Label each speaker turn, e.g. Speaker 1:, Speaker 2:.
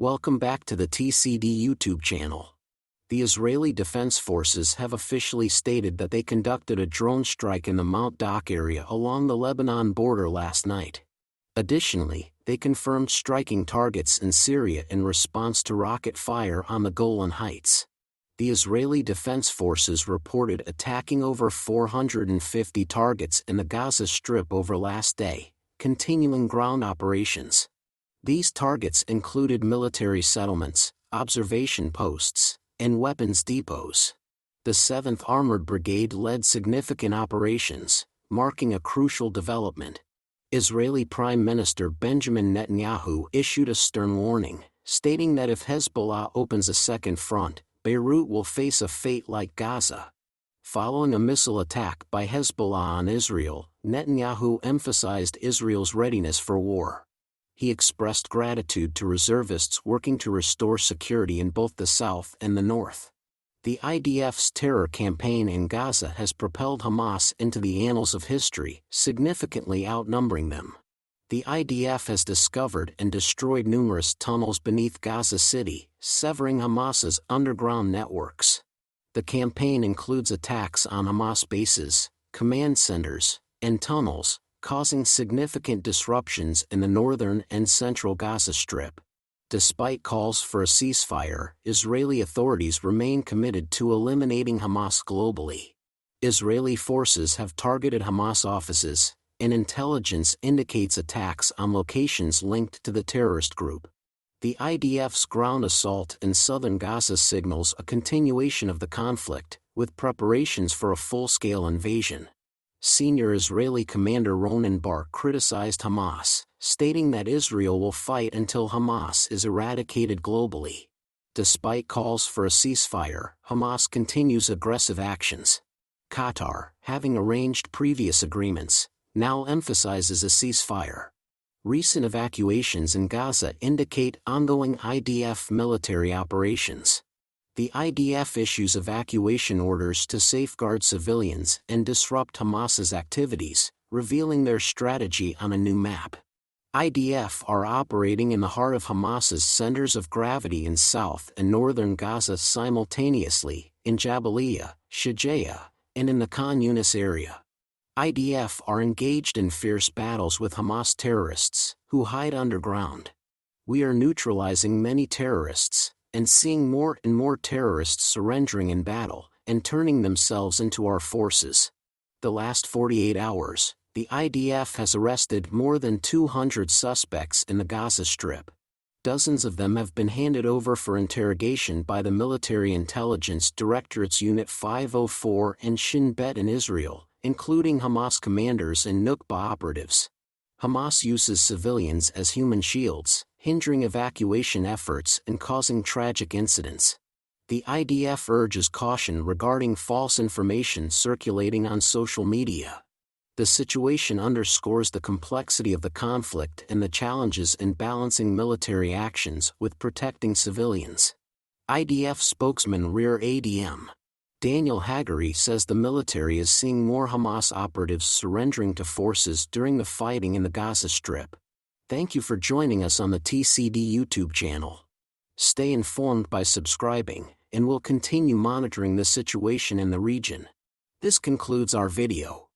Speaker 1: Welcome back to the TCD YouTube channel. The Israeli Defense Forces have officially stated that they conducted a drone strike in the Mount Dock area along the Lebanon border last night. Additionally, they confirmed striking targets in Syria in response to rocket fire on the Golan Heights. The Israeli Defense Forces reported attacking over 450 targets in the Gaza Strip over last day, continuing ground operations. These targets included military settlements, observation posts, and weapons depots. The 7th Armored Brigade led significant operations, marking a crucial development. Israeli Prime Minister Benjamin Netanyahu issued a stern warning, stating that if Hezbollah opens a second front, Beirut will face a fate like Gaza. Following a missile attack by Hezbollah on Israel, Netanyahu emphasized Israel's readiness for war. He expressed gratitude to reservists working to restore security in both the south and the north. The IDF's terror campaign in Gaza has propelled Hamas into the annals of history, significantly outnumbering them. The IDF has discovered and destroyed numerous tunnels beneath Gaza City, severing Hamas's underground networks. The campaign includes attacks on Hamas bases, command centers, and tunnels, causing significant disruptions in the northern and central Gaza Strip. Despite calls for a ceasefire, Israeli authorities remain committed to eliminating Hamas globally. Israeli forces have targeted Hamas offices, and intelligence indicates attacks on locations linked to the terrorist group. The IDF's ground assault in southern Gaza signals a continuation of the conflict, with preparations for a full-scale invasion. Senior Israeli commander Ronen Bar criticized Hamas, stating that Israel will fight until Hamas is eradicated globally. Despite calls for a ceasefire, Hamas continues aggressive actions. Qatar, having arranged previous agreements, now emphasizes a ceasefire. Recent evacuations in Gaza indicate ongoing IDF military operations. The IDF issues evacuation orders to safeguard civilians and disrupt Hamas's activities, revealing their strategy on a new map. IDF are operating in the heart of Hamas's centers of gravity in south and northern Gaza simultaneously, in Jabalia, Shujaiya, and in the Khan Yunis area. IDF are engaged in fierce battles with Hamas terrorists, who hide underground. We are neutralizing many terrorists, and seeing more and more terrorists surrendering in battle, and turning themselves into our forces. The last 48 hours, the IDF has arrested more than 200 suspects in the Gaza Strip. Dozens of them have been handed over for interrogation by the Military Intelligence Directorate's Unit 504 and Shin Bet in Israel, including Hamas commanders and Nukba operatives. Hamas uses civilians as human shields, hindering evacuation efforts and causing tragic incidents. The IDF urges caution regarding false information circulating on social media. The situation underscores the complexity of the conflict and the challenges in balancing military actions with protecting civilians. IDF spokesman Rear ADM Daniel Hagari says the military is seeing more Hamas operatives surrendering to forces during the fighting in the Gaza Strip. Thank you for joining us on the TCD YouTube channel. Stay informed by subscribing, and we'll continue monitoring the situation in the region. This concludes our video.